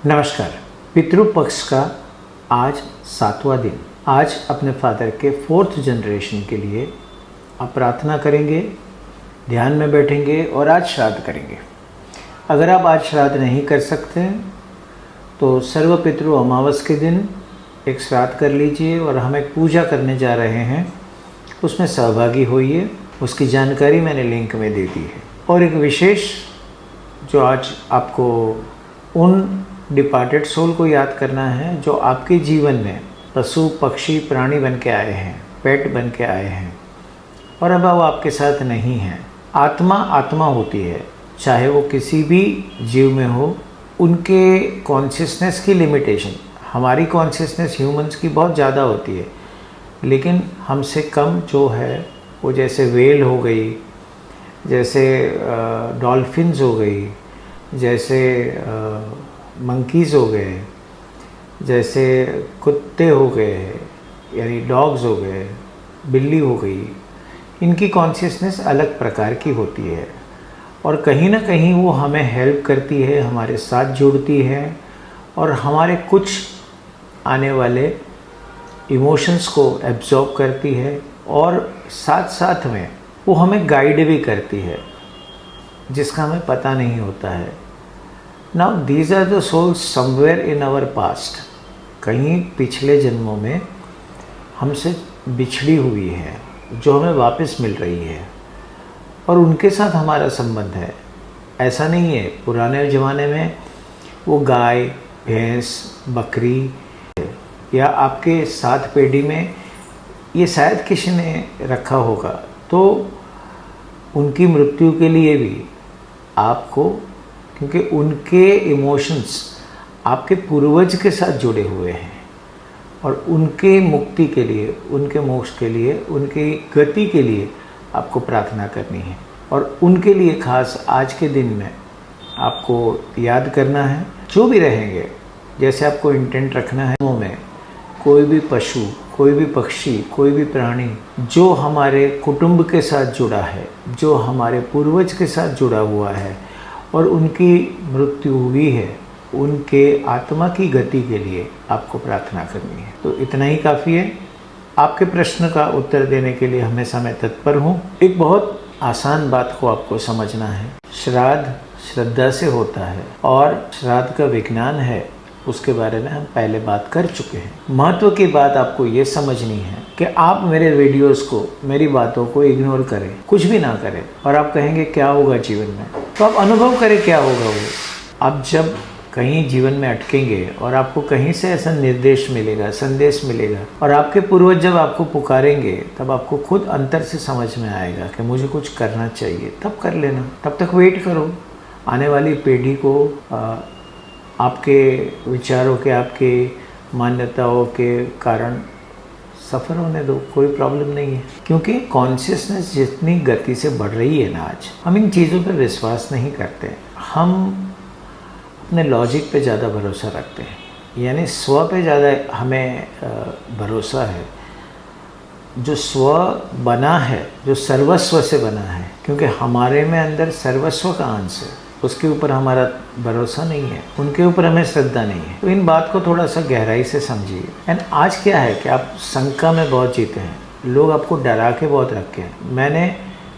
नमस्कार। पितृपक्ष का आज 7वां दिन। आज अपने फादर के 4th जनरेशन के लिए आप प्रार्थना करेंगे, ध्यान में बैठेंगे और आज श्राद्ध करेंगे। अगर आप आज श्राद्ध नहीं कर सकते तो सर्व पितृ अमावस के दिन एक श्राद्ध कर लीजिए और हम एक पूजा करने जा रहे हैं, उसमें सहभागी होइए। उसकी जानकारी मैंने लिंक में दे दी है। और एक विशेष जो आज आपको उन डिपार्टेड सोल को याद करना है जो आपके जीवन में पशु पक्षी प्राणी बन के आए हैं, पेट बन के आए हैं और अब वो आपके साथ नहीं हैं। आत्मा आत्मा होती है, चाहे वो किसी भी जीव में हो। उनके कॉन्शियसनेस की लिमिटेशन, हमारी कॉन्शियसनेस ह्यूमंस की बहुत ज़्यादा होती है, लेकिन हमसे कम जो है वो जैसे वेल हो गई, जैसे डॉल्फिन्स हो गई, जैसे मंकीज़ हो गए, जैसे कुत्ते हो गए यानी डॉग्स हो गए, बिल्ली हो गई, इनकी कॉन्शियसनेस अलग प्रकार की होती है और कहीं ना कहीं वो हमें हेल्प करती है, हमारे साथ जुड़ती है और हमारे कुछ आने वाले इमोशंस को एब्जॉर्ब करती है और साथ साथ में वो हमें गाइड भी करती है, जिसका हमें पता नहीं होता है। Now these are the souls somewhere in our past, कहीं पिछले जन्मों में हमसे बिछड़ी हुई है जो हमें वापस मिल रही है और उनके साथ हमारा संबंध है। ऐसा नहीं है पुराने ज़माने में वो गाय भैंस बकरी या आपके साथ पेड़ी में ये शायद किसी ने रखा होगा, तो उनकी मृत्यु के लिए भी आपको, क्योंकि उनके इमोशंस आपके पूर्वज के साथ जुड़े हुए हैं और उनके मुक्ति के लिए, उनके मोक्ष के लिए, उनकी गति के लिए आपको प्रार्थना करनी है और उनके लिए खास आज के दिन में आपको याद करना है। जो भी रहेंगे, जैसे आपको इंटेंट रखना है में कोई भी पशु, कोई भी पक्षी, कोई भी प्राणी जो हमारे कुटुंब के साथ जुड़ा है, जो हमारे पूर्वज के साथ जुड़ा हुआ है और उनकी मृत्यु हुई है, उनके आत्मा की गति के लिए आपको प्रार्थना करनी है। तो इतना ही काफ़ी है। आपके प्रश्न का उत्तर देने के लिए हमेशा मैं तत्पर हूँ। एक बहुत आसान बात को आपको समझना है, श्राद्ध श्रद्धा से होता है और श्राद्ध का विज्ञान है, उसके बारे में हम पहले बात कर चुके हैं। महत्व की बात आपको ये समझनी है कि आप मेरे वीडियोस को, मेरी बातों को इग्नोर करें, कुछ भी ना करें और आप कहेंगे क्या होगा जीवन में, तो आप अनुभव करें क्या होगा वो। आप जब कहीं जीवन में अटकेंगे और आपको कहीं से ऐसा निर्देश मिलेगा, संदेश मिलेगा और आपके पूर्वज जब आपको पुकारेंगे, तब आपको खुद अंतर से समझ में आएगा कि मुझे कुछ करना चाहिए, तब कर लेना। तब तक वेट करो। आने वाली पीढ़ी को आपके विचारों के, आपके मान्यताओं के कारण सफ़र होने दो, कोई प्रॉब्लम नहीं है। क्योंकि कॉन्शियसनेस जितनी गति से बढ़ रही है ना, आज हम इन चीज़ों पर विश्वास नहीं करते। हम अपने लॉजिक पे ज़्यादा भरोसा रखते हैं, यानी स्व पे ज़्यादा हमें भरोसा है। जो स्व बना है, जो सर्वस्व से बना है, क्योंकि हमारे में अंदर सर्वस्व का अंश है, उसके ऊपर हमारा भरोसा नहीं है, उनके ऊपर हमें श्रद्धा नहीं है। तो इन बात को थोड़ा सा गहराई से समझिए। एंड आज क्या है कि आप शंका में बहुत जीते हैं, लोग आपको डरा के बहुत रखे हैं। मैंने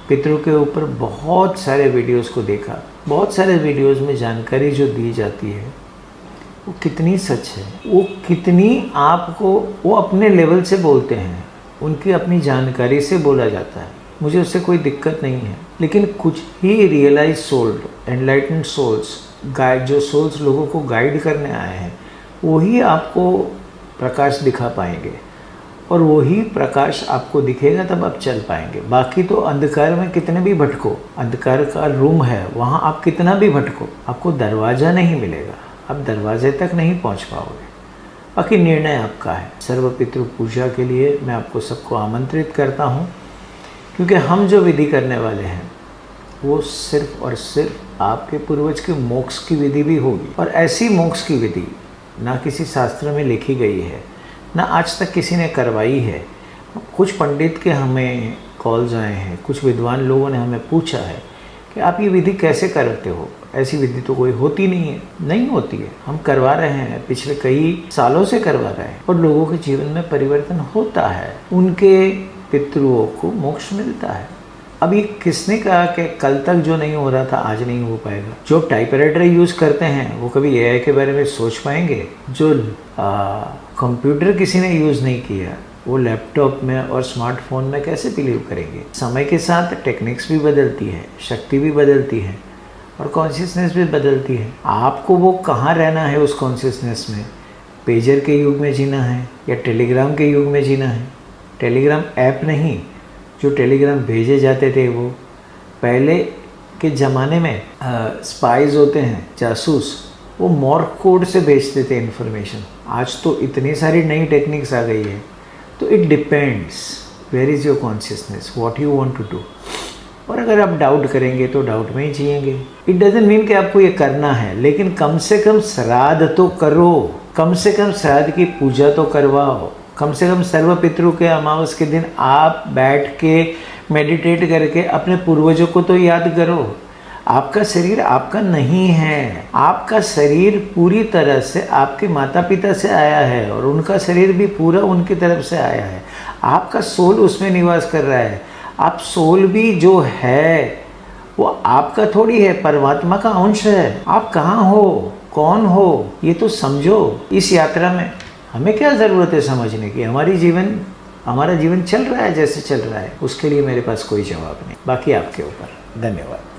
पितरों के ऊपर बहुत सारे वीडियोस को देखा, बहुत सारे वीडियोस में जानकारी जो दी जाती है वो कितनी सच है, वो कितनी आपको, वो अपने लेवल से बोलते हैं, उनकी अपनी जानकारी से बोला जाता है, मुझे उससे कोई दिक्कत नहीं है। लेकिन कुछ ही realise souled, enlightened souls, guide, जो सोल्स लोगों को गाइड करने आए हैं, वही आपको प्रकाश दिखा पाएंगे और वही प्रकाश आपको दिखेगा, तब आप चल पाएंगे। बाकी तो अंधकार में कितने भी भटको, अंधकार का रूम है, वहाँ आप कितना भी भटको, आपको दरवाज़ा नहीं मिलेगा, आप दरवाजे तक नहीं पहुँच पाओगे। बाकी निर्णय आपका है। सर्व पितृ पूजा के लिए मैं आपको सबको आमंत्रित करता हूँ, क्योंकि हम जो विधि करने वाले हैं वो सिर्फ और सिर्फ आपके पूर्वज के मोक्ष की विधि भी होगी। और ऐसी मोक्ष की विधि ना किसी शास्त्र में लिखी गई है, ना आज तक किसी ने करवाई है। कुछ पंडित के हमें कॉल्स आए हैं, कुछ विद्वान लोगों ने हमें पूछा है कि आप ये विधि कैसे करते हो, ऐसी विधि तो कोई होती नहीं है, नहीं होती है। हम करवा रहे हैं, पिछले कई सालों से करवा रहे हैं और लोगों के जीवन में परिवर्तन होता है, उनके पितरों को मोक्ष मिलता है। अभी किसने कहा कि कल तक जो नहीं हो रहा था आज नहीं हो पाएगा? जो टाइपराइटर यूज़ करते हैं वो कभी एआई के बारे में सोच पाएंगे? जो कंप्यूटर किसी ने यूज़ नहीं किया वो लैपटॉप में और स्मार्टफोन में कैसे बिलीव करेंगे? समय के साथ टेक्निक्स भी बदलती है, शक्ति भी बदलती है और कॉन्शियसनेस भी बदलती है। आपको वो कहाँ रहना है उस कॉन्शियसनेस में? पेजर के युग में जीना है या टेलीग्राम के युग में जीना है? टेलीग्राम ऐप नहीं, जो टेलीग्राम भेजे जाते थे वो पहले के ज़माने में स्पाइज होते हैं, जासूस, वो मॉर्फ कोड से भेजते थे इन्फॉर्मेशन। आज तो इतनी सारी नई टेक्निक्स आ गई है। तो it depends where is your consciousness, what you want to do. और अगर आप डाउट करेंगे तो डाउट में ही जिएंगे। इट डजंट मीन कि आपको ये करना है, लेकिन कम से कम श्राद्ध तो करो, कम से कम श्राद्ध की पूजा तो करवाओ, कम से कम सर्व पितरों के अमावस के दिन आप बैठ के मेडिटेट करके अपने पूर्वजों को तो याद करो। आपका शरीर आपका नहीं है, आपका शरीर पूरी तरह से आपके माता पिता से आया है और उनका शरीर भी पूरा उनकी तरफ से आया है। आपका सोल उसमें निवास कर रहा है। आप सोल भी जो है वो आपका थोड़ी है, परमात्मा का अंश है। आप कहाँ हो, कौन हो, ये तो समझो। इस यात्रा में हमें क्या ज़रूरत है समझने की? हमारा जीवन चल रहा है जैसे चल रहा है, उसके लिए मेरे पास कोई जवाब नहीं, बाकी आपके ऊपर। धन्यवाद।